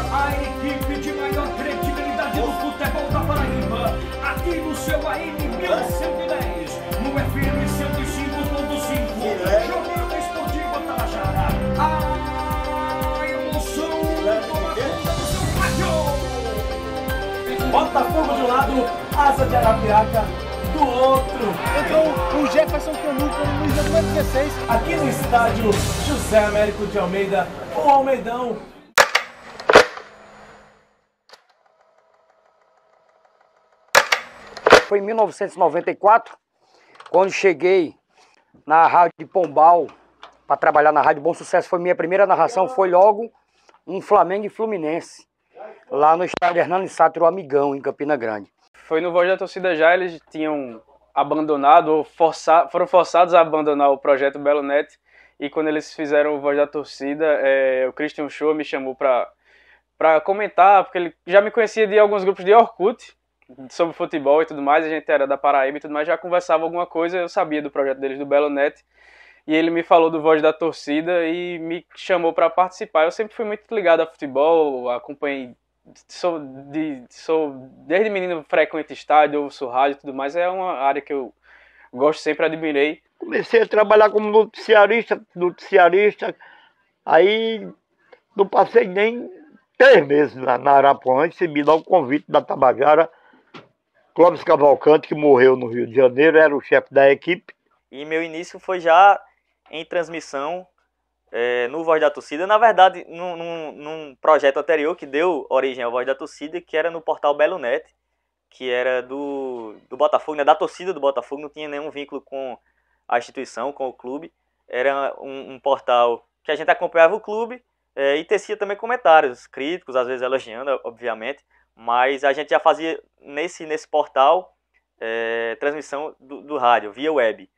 A equipe de maior credibilidade do futebol da Paraíba, aqui no seu AM 1110, no FM 105.5, Jornada Esportiva Tabajara. A emoção toma conta do seu rádio. Botafogo de um lado, Asa de Arapiraca do outro. Entrou o Jefferson Canu no jogo 16. Aqui no estádio José Américo de Almeida, o Almeidão. Foi em 1994, quando cheguei na Rádio de Pombal para trabalhar na Rádio Bom Sucesso. Foi minha primeira narração, foi logo um Flamengo e Fluminense, lá no estádio Hernani Sátiro Amigão, em Campina Grande. Foi no Voz da Torcida já, eles tinham abandonado, ou foram forçados a abandonar o projeto Belo Net, e quando eles fizeram o Voz da Torcida, o Christian Show me chamou para comentar, porque ele já me conhecia de alguns grupos de Orkut, sobre futebol e tudo mais, a gente era da Paraíba e tudo mais, já conversava alguma coisa, eu sabia do projeto deles do Belo Net, e ele me falou do Voz da Torcida e me chamou para participar. Eu sempre fui muito ligado a futebol, acompanhei, sou desde menino frequente estádio, ouço rádio e tudo mais, é uma área que eu gosto, sempre admirei. Comecei a trabalhar como noticiarista, aí não passei nem 3 meses na Arapuã, recebi lá o convite da Tabajara. Clóvis Cavalcante, que morreu no Rio de Janeiro, era o chefe da equipe. E meu início foi já em transmissão no Voz da Torcida. Na verdade, num projeto anterior que deu origem ao Voz da Torcida, que era no portal Belo Net, que era do Botafogo, né, da torcida do Botafogo, não tinha nenhum vínculo com a instituição, com o clube. Era um portal que a gente acompanhava o clube e tecia também comentários críticos, às vezes elogiando, obviamente. Mas a gente já fazia nesse portal transmissão do rádio, via web.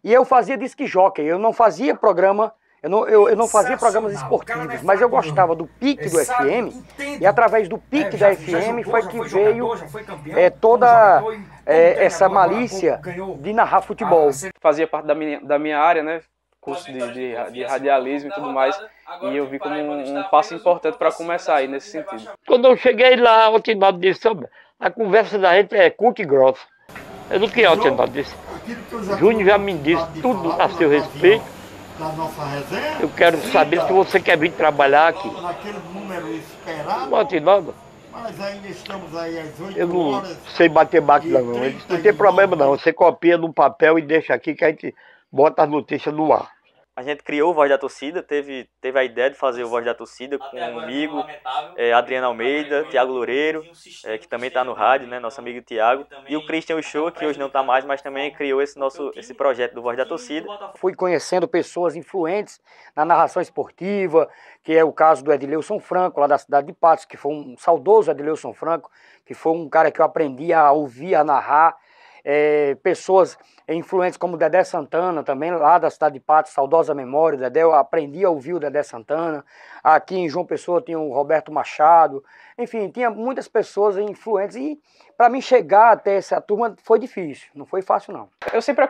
E eu fazia disc jockey, eu não fazia programa, eu não fazia programas esportivos, mas eu gostava do pique do FM, e através do pique da FM foi que veio toda essa malícia de narrar futebol. Fazia parte da minha área, né? Curso de radialismo e tudo mais, e eu vi como um passo importante para começar aí nesse sentido. Quando eu cheguei lá, o Altinaldo disse, a conversa da gente é curta e grossa. Eu não queria, o Altinaldo disse. Júnior já me disse tudo a seu respeito. Eu quero saber se você quer vir trabalhar aqui. O Altinaldo, eu não sei bater máquina não. Ele disse, não tem problema não, você copia no papel e deixa aqui que a gente bota as notícias no ar. A gente criou o Voz da Torcida, teve a ideia de fazer o Voz da Torcida comigo, Adriano Almeida, Tiago Loureiro, que também está no rádio, né, nosso amigo Tiago, e o Christian Uchoa, que hoje não está mais, mas também criou esse projeto do Voz da Torcida. Fui conhecendo pessoas influentes na narração esportiva, que é o caso do Edileuson Franco, lá da cidade de Patos, que foi um saudoso Edileuson Franco, que foi um cara que eu aprendi a ouvir, a narrar. Pessoas influentes como Dedé Santana, também lá da cidade de Patos, saudosa memória, Dedé, eu aprendi a ouvir o Dedé Santana. Aqui em João Pessoa tinha o Roberto Machado, enfim, tinha muitas pessoas influentes e para mim chegar até essa turma foi difícil, não foi fácil não. Eu sempre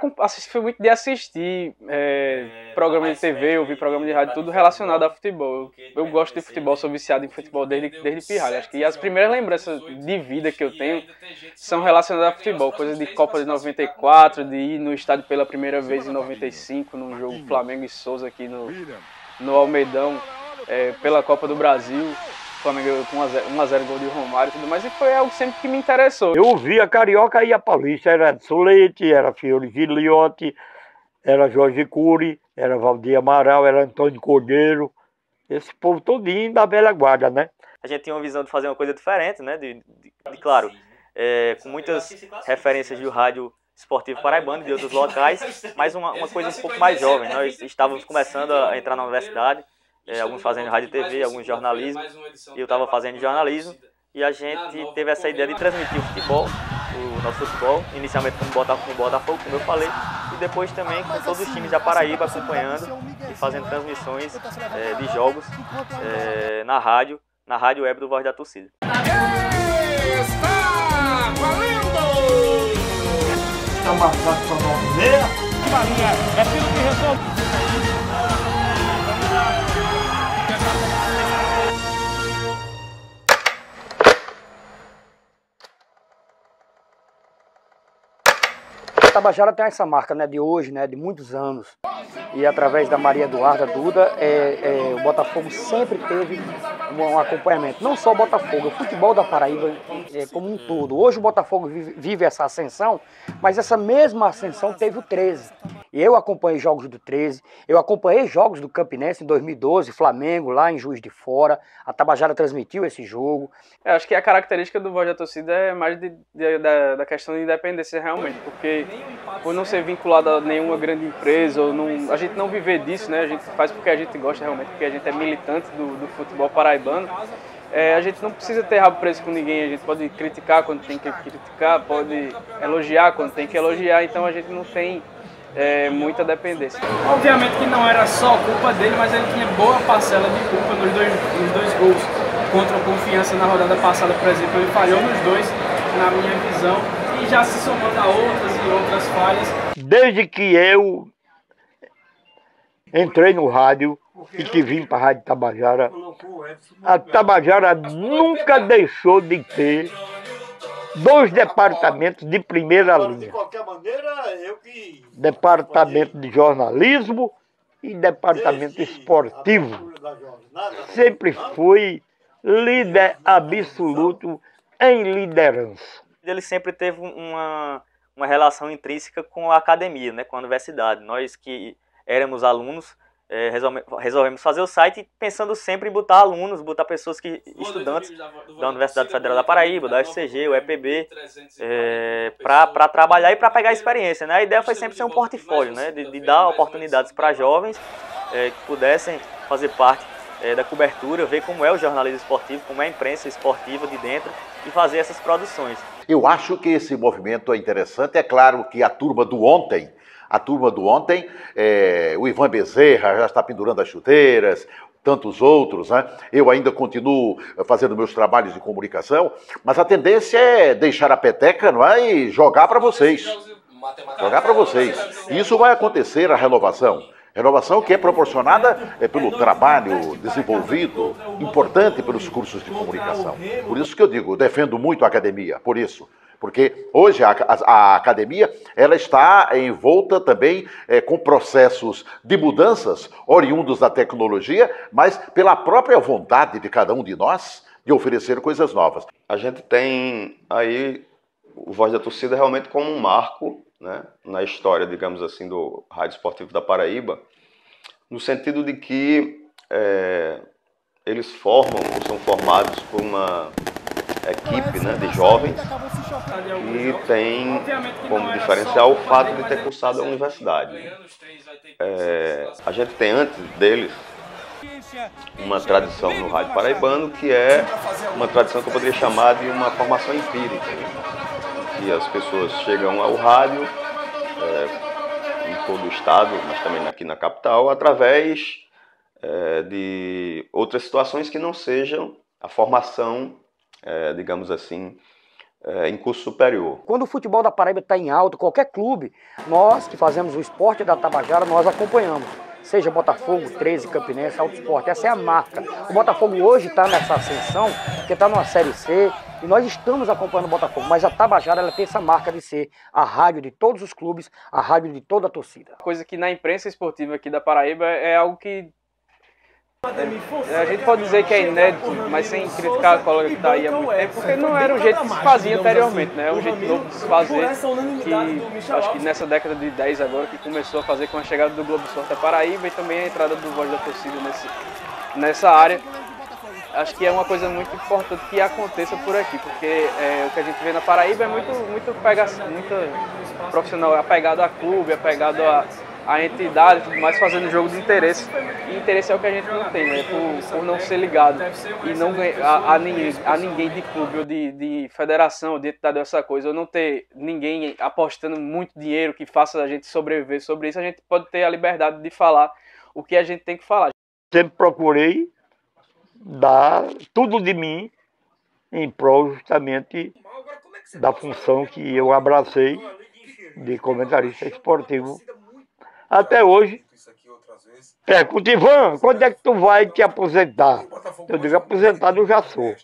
fui muito de assistir programa de TV, ouvir programa de rádio, tudo relacionado a futebol. Eu gosto de futebol, sou viciado em futebol desde pirralho. Acho que as primeiras lembranças de vida que eu tenho são relacionadas a futebol, coisas de Copa de 94, de ir no estádio pela primeira vez em 95, num jogo Flamengo e Souza aqui no Almeidão, pela Copa do Brasil. Flamengo com 1x0 gol de Romário e tudo mais, e foi algo sempre que me interessou. Eu via Carioca e a Paulista, era Solete, era Fiore Giliotti, era Jorge Cury, era Valdir Amaral, era Antônio Cordeiro, esse povo todinho da velha guarda, né? A gente tinha uma visão de fazer uma coisa diferente, né? Claro, com muitas referências do rádio esportivo paraibano, de outros locais, mas uma coisa um pouco mais jovem. Nós estávamos começando a entrar na universidade, alguns fazendo rádio e TV, alguns jornalismo, e eu estava fazendo jornalismo, e a gente teve essa ideia de transmitir o futebol, o nosso futebol, inicialmente com o Botafogo, como eu falei, e depois também com todos os times da Paraíba acompanhando e fazendo transmissões de jogos na rádio web do Voz da Torcida. Está valendo! Está marcado para 9h30. Marinha, é aquilo que resolve. A Tabajara tem essa marca, né, de hoje, né, de muitos anos. E através da Maria Eduarda Duda, o Botafogo sempre teve um acompanhamento. Não só o Botafogo, o futebol da Paraíba como um todo. Hoje o Botafogo vive essa ascensão, mas essa mesma ascensão teve o 13. E eu acompanhei jogos do 13, eu acompanhei jogos do Campinense em 2012, Flamengo lá em Juiz de Fora. A Tabajara transmitiu esse jogo. Acho que a característica do Voz da Torcida é mais da questão de independência realmente, porque por não ser vinculado a nenhuma grande empresa, ou a gente não viver disso, né? A gente faz porque a gente gosta realmente, porque a gente é militante do futebol paraibano. A gente não precisa ter rabo preso com ninguém, a gente pode criticar quando tem que criticar, pode elogiar quando tem que elogiar, então a gente não tem muita dependência. Obviamente que não era só culpa dele, mas ele tinha boa parcela de culpa nos dois gols contra a Confiança na rodada passada, por exemplo. Ele falhou nos dois, na minha visão, e já se somando a outras e outras falhas. Desde que eu entrei no rádio e que vim para a Rádio Tabajara, a Tabajara nunca deixou de ter 2 departamentos de primeira linha. Departamento de jornalismo e departamento esportivo. Sempre fui líder absoluto em liderança. Ele sempre teve uma relação intrínseca com a academia, né, com a universidade. Nós que éramos alunos, resolvemos fazer o site pensando sempre em botar alunos, botar pessoas estudantes da Universidade Federal da Paraíba, da UFCG, o EPB, para trabalhar e para pegar experiência, né? A ideia foi sempre ser um portfólio, né? De dar oportunidades para jovens que pudessem fazer parte da cobertura, ver como é o jornalismo esportivo, como é a imprensa esportiva de dentro e fazer essas produções. Eu acho que esse movimento é interessante. É claro que a turma do ontem, o Ivan Bezerra já está pendurando as chuteiras, tantos outros, né? Eu ainda continuo fazendo meus trabalhos de comunicação, mas a tendência é deixar a peteca, não é? E jogar para vocês. Jogar para vocês. E isso vai acontecer, a renovação. Renovação que é proporcionada pelo trabalho desenvolvido, importante pelos cursos de comunicação. Por isso que eu digo, eu defendo muito a academia, por isso. Porque hoje a academia ela está envolta também com processos de mudanças oriundos da tecnologia, mas pela própria vontade de cada um de nós de oferecer coisas novas. A gente tem aí o Voz da Torcida realmente como um marco, né, na história, digamos assim, do Rádio Esportivo da Paraíba, no sentido de que eles são formados por uma equipe, né, de jovens e tem como diferencial o fato de ter cursado a universidade. A gente tem antes deles uma tradição no rádio paraibano que é uma tradição que eu poderia chamar de uma formação empírica, que as pessoas chegam ao rádio em todo o estado, mas também aqui na capital, através de outras situações que não sejam a formação, digamos assim, em curso superior. Quando o futebol da Paraíba está em alta, qualquer clube, nós que fazemos o esporte da Tabajara, nós acompanhamos. Seja Botafogo, 13, Campinense, Alto Esporte, essa é a marca. O Botafogo hoje está nessa ascensão, porque está numa Série C, e nós estamos acompanhando o Botafogo, mas a Tabajara ela tem essa marca de ser a rádio de todos os clubes, a rádio de toda a torcida. Coisa que na imprensa esportiva aqui da Paraíba é algo que a gente pode dizer que é inédito, mas sem criticar a colega que está aí há muito tempo, porque não era o jeito que se fazia anteriormente, né? É um jeito novo de se fazer, que acho que nessa década de 10 agora, que começou a fazer com a chegada do Globo Esporte da Paraíba e também a entrada do Voz da Torcida nessa área. Acho que é uma coisa muito importante que aconteça por aqui, porque o que a gente vê na Paraíba é muito profissional, apegado a clube, apegado a entidade e tudo mais, fazendo jogo de interesse. E interesse é o que a gente não tem, né? Por não ser ligado e não a ninguém de clube ou de federação, de entidade, essa coisa, ou não ter ninguém apostando muito dinheiro que faça a gente sobreviver sobre isso, a gente pode ter a liberdade de falar o que a gente tem que falar. Sempre procurei dar tudo de mim em prol justamente da função que eu abracei de comentarista esportivo. Até hoje, pergunta, Ivan, quando é que tu vai te aposentar? Eu digo, aposentado eu já sou,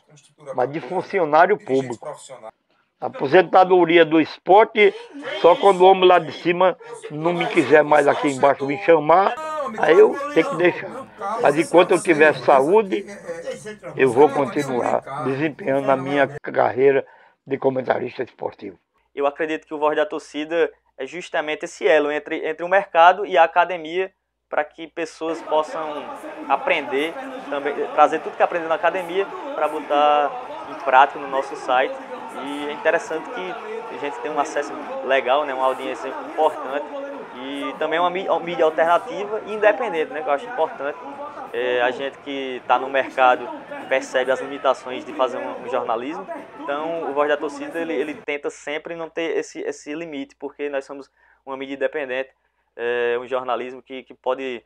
mas de funcionário público. Aposentadoria do esporte, só quando o homem lá de cima não me quiser mais aqui embaixo me chamar, aí eu tenho que deixar. Mas enquanto eu tiver saúde, eu vou continuar desempenhando a minha carreira de comentarista esportivo. Eu acredito que o Voz da Torcida é justamente esse elo entre o mercado e a academia, para que pessoas possam aprender, também, trazer tudo que aprendeu na academia para botar em prática no nosso site. E é interessante que a gente tem um acesso legal, né, uma audiência importante e também uma mídia alternativa e independente, né, que eu acho importante. A gente que está no mercado percebe as limitações de fazer um jornalismo, então o Voz da Torcida ele tenta sempre não ter esse limite, porque nós somos uma mídia independente, um jornalismo que pode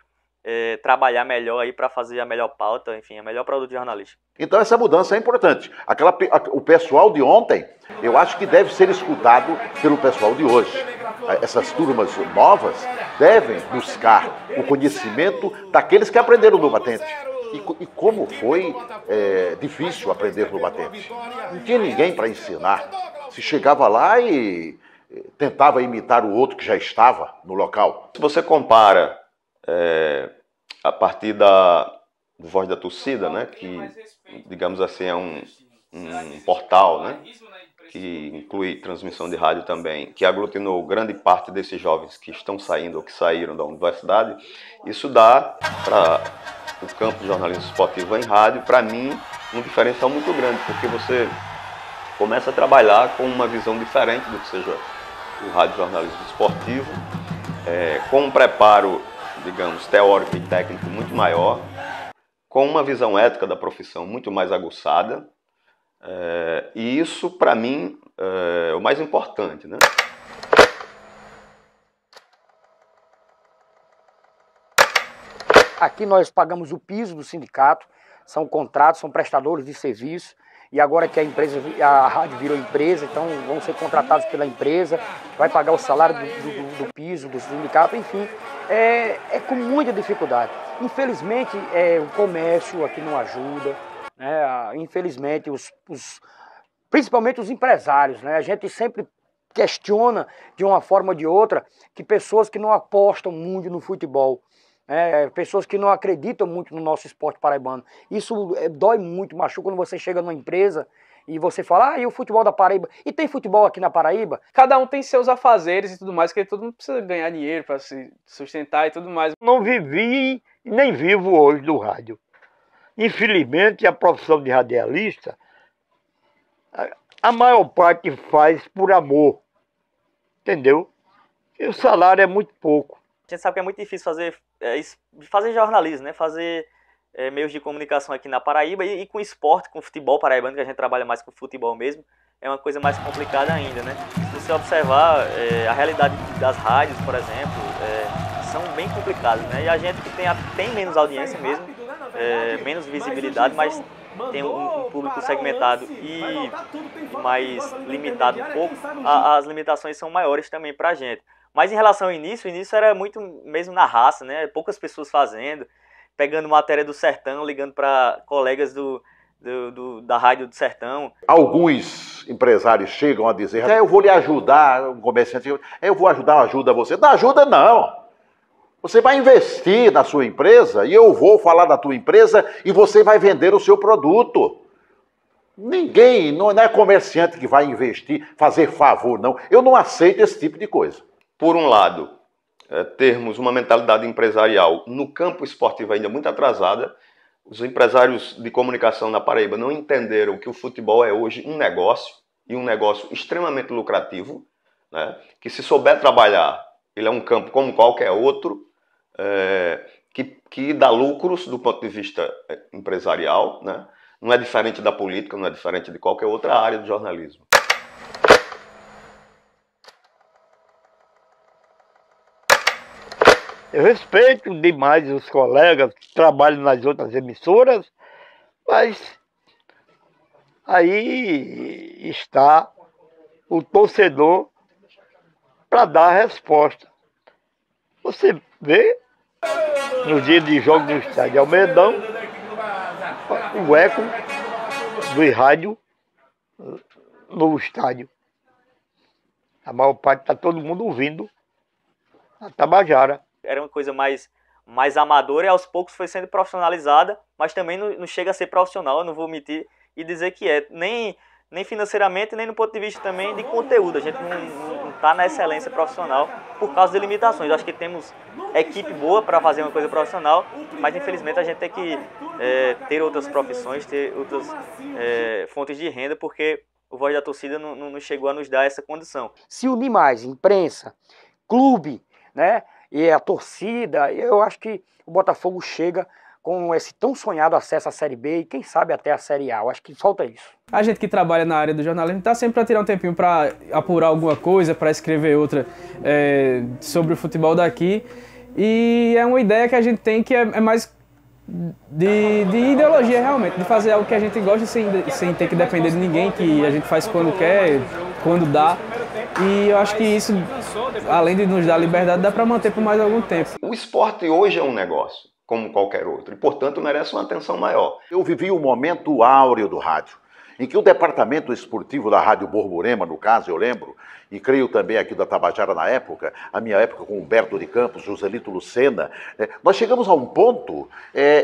trabalhar melhor aí para fazer a melhor pauta, enfim, a melhor produto jornalístico. Então essa mudança é importante. O pessoal de ontem, eu acho que deve ser escutado pelo pessoal de hoje. Essas turmas novas devem buscar o conhecimento daqueles que aprenderam no batente. E como foi difícil aprender no batente. Não tinha ninguém para ensinar. Se chegava lá e tentava imitar o outro que já estava no local. Se você compara a partir do Voz da Torcida, né, que, digamos assim, é um portal, né, que inclui transmissão de rádio também, que aglutinou grande parte desses jovens que estão saindo ou que saíram da universidade, isso dá para o campo de jornalismo esportivo em rádio, para mim, um diferencial muito grande, porque você começa a trabalhar com uma visão diferente do que seja o rádio jornalismo esportivo, com um preparo, digamos, teórico e técnico muito maior, com uma visão ética da profissão muito mais aguçada, e isso, para mim, é o mais importante, né? Aqui nós pagamos o piso do sindicato, são contratos, são prestadores de serviço, e agora que a rádio virou empresa, então vão ser contratados pela empresa, vai pagar o salário do piso, do sindicato, enfim, é com muita dificuldade. Infelizmente, o comércio aqui não ajuda, né? Infelizmente, principalmente os empresários, né? A gente sempre questiona, de uma forma ou de outra, que pessoas que não apostam muito no futebol, pessoas que não acreditam muito no nosso esporte paraibano. Isso dói muito, machuca quando você chega numa empresa e você fala, e o futebol da Paraíba? E tem futebol aqui na Paraíba? Cada um tem seus afazeres e tudo mais, porque todo mundo precisa ganhar dinheiro para se sustentar e tudo mais. Não vivi nem vivo hoje do rádio. Infelizmente, a profissão de radialista, a maior parte faz por amor, entendeu? E o salário é muito pouco. A gente sabe que é muito difícil fazer jornalismo, né? Fazer meios de comunicação aqui na Paraíba e com esporte, com futebol paraibano, que a gente trabalha mais com futebol mesmo, é uma coisa mais complicada ainda, né? Se você observar a realidade das rádios, por exemplo, são bem complicadas, né? E a gente que tem menos audiência mesmo, menos visibilidade, mas tem um público segmentado e mais limitado um pouco, as limitações são maiores também pra gente. Mas em relação ao início, o início era muito mesmo na raça, né? Poucas pessoas fazendo, pegando matéria do Sertão, ligando para colegas da rádio do Sertão. Alguns empresários chegam a dizer, eu vou lhe ajudar, um comerciante, eu vou ajuda você. Não ajuda não. Você vai investir na sua empresa e eu vou falar da tua empresa e você vai vender o seu produto. Ninguém, não é comerciante que vai investir, fazer favor, não. Eu não aceito esse tipo de coisa. Por um lado, termos uma mentalidade empresarial no campo esportivo ainda muito atrasada. Os empresários de comunicação na Paraíba não entenderam que o futebol é hoje um negócio, e um negócio extremamente lucrativo, né? Que se souber trabalhar, ele é um campo como qualquer outro, que dá lucros do ponto de vista empresarial, né? Não é diferente da política, não é diferente de qualquer outra área do jornalismo. Eu respeito demais os colegas que trabalham nas outras emissoras, mas Aí está o torcedor para dar a resposta. Você vê, no dia de jogo no estádio Almedão, o eco do rádio no estádio. A maior parte está todo mundo ouvindo a Tabajara. Era uma coisa mais amadora e aos poucos foi sendo profissionalizada, mas também não chega a ser profissional, eu não vou omitir e dizer que é, nem financeiramente, nem no ponto de vista também de conteúdo. A gente não está na excelência profissional por causa de limitações. Eu acho que temos equipe boa para fazer uma coisa profissional, mas infelizmente a gente tem que ter outras profissões, ter outras fontes de renda, porque o Voz da Torcida não chegou a nos dar essa condição. Se unir mais, imprensa, clube, né, e a torcida, eu acho que o Botafogo chega com esse tão sonhado acesso à Série B e quem sabe até a Série A. Eu acho que falta isso. A gente que trabalha na área do jornalismo está sempre para tirar um tempinho para apurar alguma coisa, para escrever outra sobre o futebol daqui. E é uma ideia que a gente tem que é mais de ideologia realmente, de fazer algo que a gente gosta sem ter que depender de ninguém, que a gente faz quando quer, quando dá. E eu acho que isso, além de nos dar liberdade, dá para manter por mais algum tempo. O esporte hoje é um negócio, como qualquer outro, e, portanto, merece uma atenção maior. Eu vivi um momento áureo do rádio, em que o departamento esportivo da Rádio Borborema, no caso, eu lembro, e creio também aqui da Tabajara na época, a minha época com Humberto de Campos, Joselito Lucena, nós chegamos a um ponto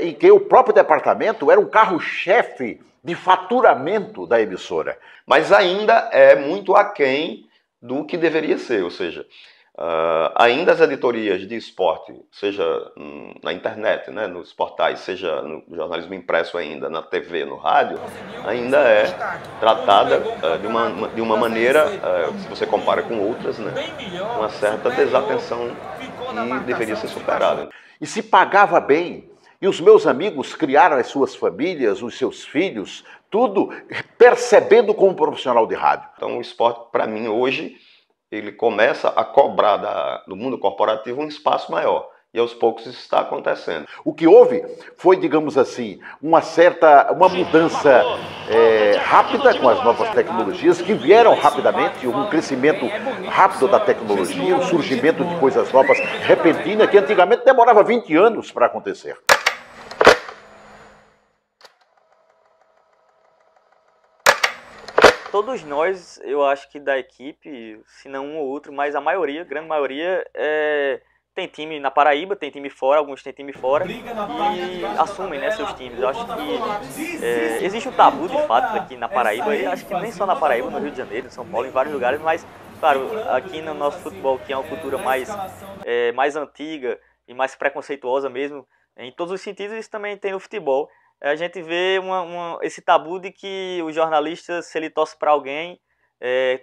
em que o próprio departamento era um carro-chefe de faturamento da emissora. Mas ainda é muito aquém do que deveria ser, ou seja, ainda as editorias de esporte, seja na internet, né, nos portais, seja no jornalismo impresso ainda, na TV, no rádio, ainda é tratada de uma maneira, se você compara com outras, né, uma certa desatenção que deveria ser superada. E se pagava bem, e os meus amigos criaram as suas famílias, os seus filhos, tudo percebendo como profissional de rádio. Então o esporte, para mim, hoje, ele começa a cobrar do mundo corporativo um espaço maior. E aos poucos isso está acontecendo. O que houve foi, digamos assim, uma mudança rápida com as novas tecnologias que vieram rapidamente, um crescimento rápido da tecnologia, o surgimento de coisas novas repentinas que antigamente demorava 20 anos para acontecer. Todos nós, eu acho que da equipe, se não um ou outro, mas a maioria, a grande maioria, tem time na Paraíba, tem time fora, alguns têm time fora e assumem, né, seus times. Eu acho que existe um tabu de fato aqui na Paraíba, e acho que nem só na Paraíba, no Rio de Janeiro, em São Paulo, em vários lugares, mas, claro, aqui no nosso futebol, que é uma cultura mais antiga e mais preconceituosa mesmo, em todos os sentidos, isso também tem no futebol. A gente vê esse tabu de que o jornalista, se ele torce para alguém,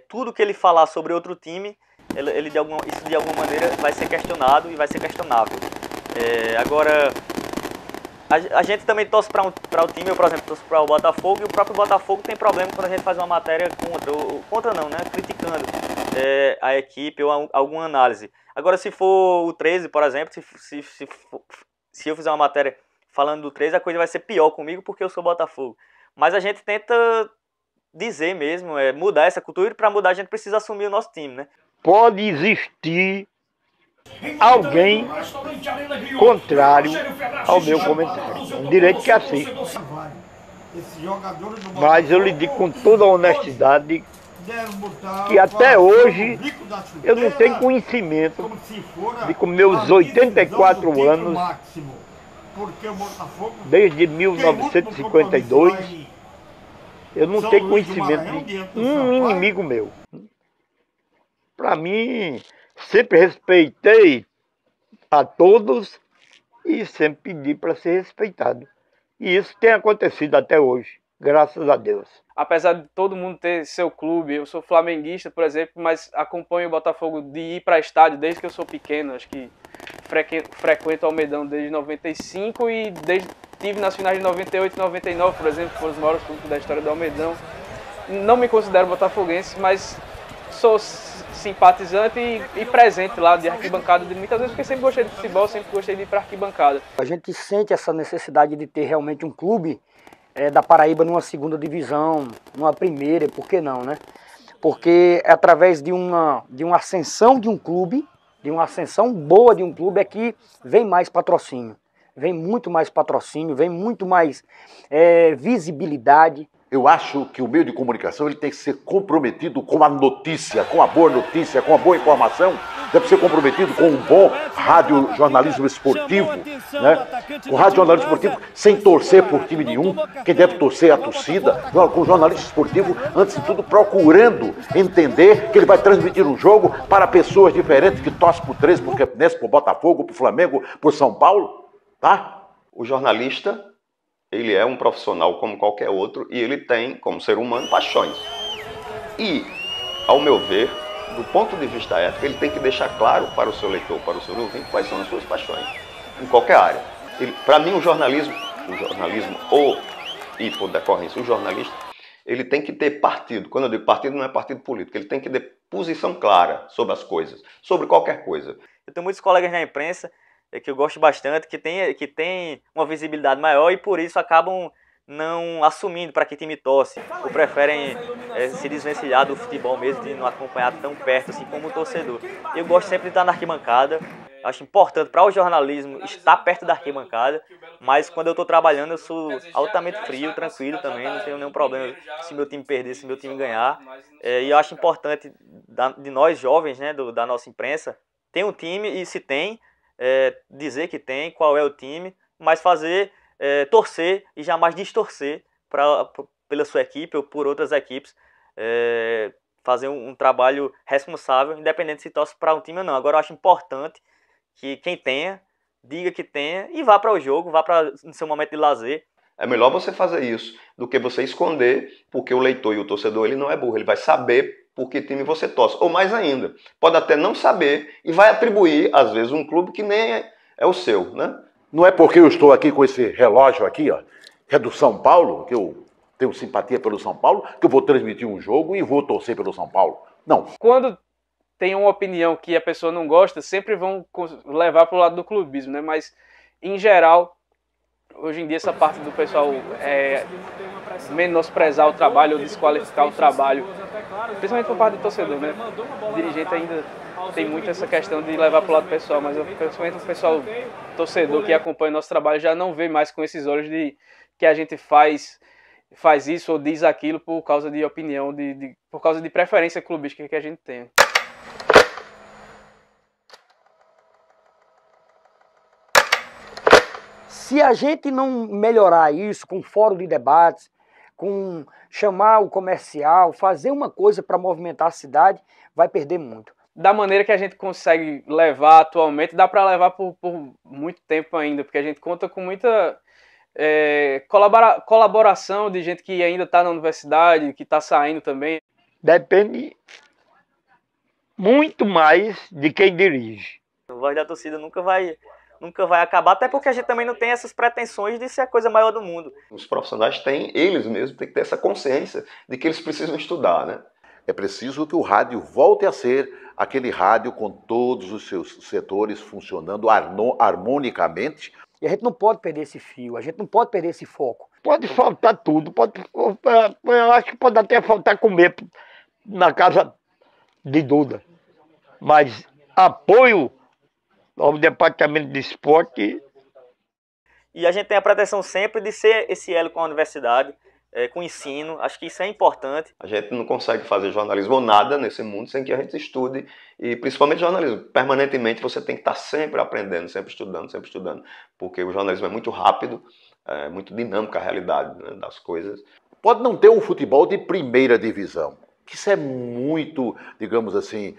tudo que ele falar sobre outro time, isso de alguma maneira vai ser questionado e vai ser questionável. Agora, a gente também torce para o time, eu, por exemplo, torço para o Botafogo, e o próprio Botafogo tem problema quando a gente faz uma matéria criticando a equipe ou alguma análise. Agora, se for o 13, por exemplo, se eu fizer uma matéria falando do 13, a coisa vai ser pior comigo porque eu sou Botafogo. Mas a gente tenta dizer mesmo, mudar essa cultura, e para mudar a gente precisa assumir o nosso time, né? Pode existir alguém contrário ao meu comentário. Um direito que é assim. Mas eu lhe digo com toda a honestidade que até hoje eu não tenho conhecimento de, com meus 84 anos, desde 1952, eu não tenho conhecimento de um inimigo meu. Para mim, sempre respeitei a todos e sempre pedi para ser respeitado. E isso tem acontecido até hoje, graças a Deus. Apesar de todo mundo ter seu clube, eu sou flamenguista, por exemplo, mas acompanho o Botafogo de ir para estádio desde que eu sou pequeno. Acho que frequento o Almedão desde 95 e tive nas finais de 98 e 99, por exemplo, que foram os maiores clubes da história do Almedão. Não me considero botafoguense, mas sou simpatizante e presente lá de arquibancada de muitas vezes, porque sempre gostei de futebol, sempre gostei de ir para arquibancada. A gente sente essa necessidade de ter realmente um clube da Paraíba numa segunda divisão, numa primeira, por que não, né? Porque é através de uma ascensão de um clube, de uma ascensão boa de um clube, é que vem mais patrocínio. Vem muito mais patrocínio, vem muito mais visibilidade. Eu acho que o meio de comunicação ele tem que ser comprometido com a notícia, com a boa notícia, com a boa informação. Deve ser comprometido com um bom radiojornalismo esportivo, né? O radiojornalismo esportivo sem torcer por time nenhum, quem deve torcer é a torcida, com o jornalista esportivo, antes de tudo, procurando entender que ele vai transmitir um jogo para pessoas diferentes que torcem por 13, por Campinense, por Botafogo, por Flamengo, por São Paulo, tá? O jornalista, ele é um profissional como qualquer outro e ele tem, como ser humano, paixões. E, ao meu ver, do ponto de vista ético, ele tem que deixar claro para o seu leitor, para o seu ouvinte, quais são as suas paixões, em qualquer área. Para mim, o jornalismo, ou, e por decorrência, o jornalista, ele tem que ter partido. Quando eu digo partido, não é partido político, ele tem que ter posição clara sobre as coisas, sobre qualquer coisa. Eu tenho muitos colegas na imprensa que eu gosto bastante, que tem uma visibilidade maior e por isso acabam não assumindo para que time torce, ou preferem se desvencilhar do futebol mesmo, de não acompanhar tão perto assim como o torcedor. Eu gosto sempre de estar na arquibancada, acho importante para o jornalismo estar perto da arquibancada, mas quando eu estou trabalhando eu sou altamente frio, tranquilo também, não tenho nenhum problema se meu time perder, se meu time ganhar. E eu acho importante de nós jovens, né, da nossa imprensa, ter um time e se tem, dizer que tem, qual é o time, mas fazer, torcer e jamais distorcer pela sua equipe ou por outras equipes, fazer um trabalho responsável, independente se torce para um time ou não. Agora eu acho importante que quem tenha, diga que tenha e vá para o jogo, vá para o seu momento de lazer. É melhor você fazer isso do que você esconder, porque o leitor e o torcedor ele não é burro, ele vai saber por que time você torce. Ou mais ainda, pode até não saber e vai atribuir, às vezes, um clube que nem é o seu, né? Não é porque eu estou aqui com esse relógio aqui, ó, que é do São Paulo, que eu tenho simpatia pelo São Paulo, que eu vou transmitir um jogo e vou torcer pelo São Paulo. Não. Quando tem uma opinião que a pessoa não gosta, sempre vão levar para o lado do clubismo, né? Mas, em geral, hoje em dia essa parte do pessoal menosprezar o trabalho ou desqualificar o trabalho, principalmente por parte do torcedor, né? O dirigente ainda tem muito essa questão de levar para o lado pessoal, mas principalmente o pessoal torcedor que acompanha o nosso trabalho já não vê mais com esses olhos de que a gente faz isso ou diz aquilo por causa de opinião, por causa de preferência clubística que a gente tem. Se a gente não melhorar isso com fórum de debates, com chamar o comercial, fazer uma coisa para movimentar a cidade, vai perder muito. Da maneira que a gente consegue levar atualmente, dá para levar por muito tempo ainda, porque a gente conta com muita colaboração de gente que ainda está na universidade, que está saindo também. Depende muito mais de quem dirige. O Voz da Torcida nunca vai acabar, até porque a gente também não tem essas pretensões de ser a coisa maior do mundo. Os profissionais eles mesmos têm que ter essa consciência de que eles precisam estudar, né? É preciso que o rádio volte a ser aquele rádio com todos os seus setores funcionando harmonicamente. E a gente não pode perder esse fio, a gente não pode perder esse foco. Pode faltar tudo, eu acho que pode até faltar comer na casa de Duda. Mas apoio ao departamento de esporte. E a gente tem a pretensão sempre de ser esse elo com a universidade, com o ensino, acho que isso é importante. A gente não consegue fazer jornalismo ou nada nesse mundo sem que a gente estude, e principalmente jornalismo. Permanentemente você tem que estar sempre aprendendo, sempre estudando, porque o jornalismo é muito rápido, é muito dinâmico a realidade, né, das coisas. Pode não ter um futebol de primeira divisão. Isso é muito, digamos assim,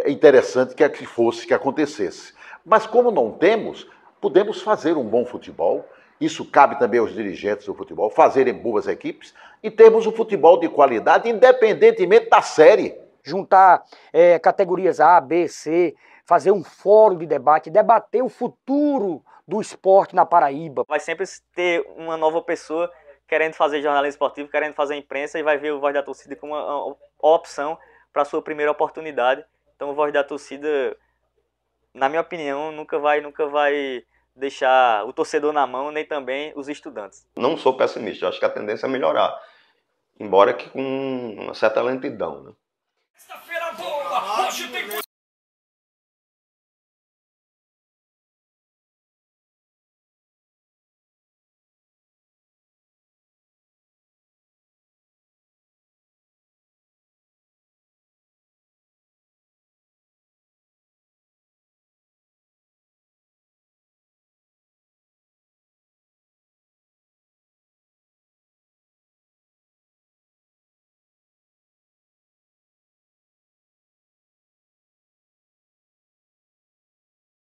interessante que acontecesse. Mas como não temos, podemos fazer um bom futebol. Isso cabe também aos dirigentes do futebol, fazerem boas equipes e termos um futebol de qualidade, independentemente da série. Juntar categorias A, B, C, fazer um fórum de debate, debater o futuro do esporte na Paraíba. Vai sempre ter uma nova pessoa querendo fazer jornalismo esportivo, querendo fazer imprensa e vai ver o Voz da Torcida como uma opção para a sua primeira oportunidade. Então o Voz da Torcida, na minha opinião, nunca vai deixar o torcedor na mão, nem também os estudantes. Não sou pessimista, eu acho que a tendência é melhorar, embora que com uma certa lentidão, né? Sexta-feira boa, hoje tem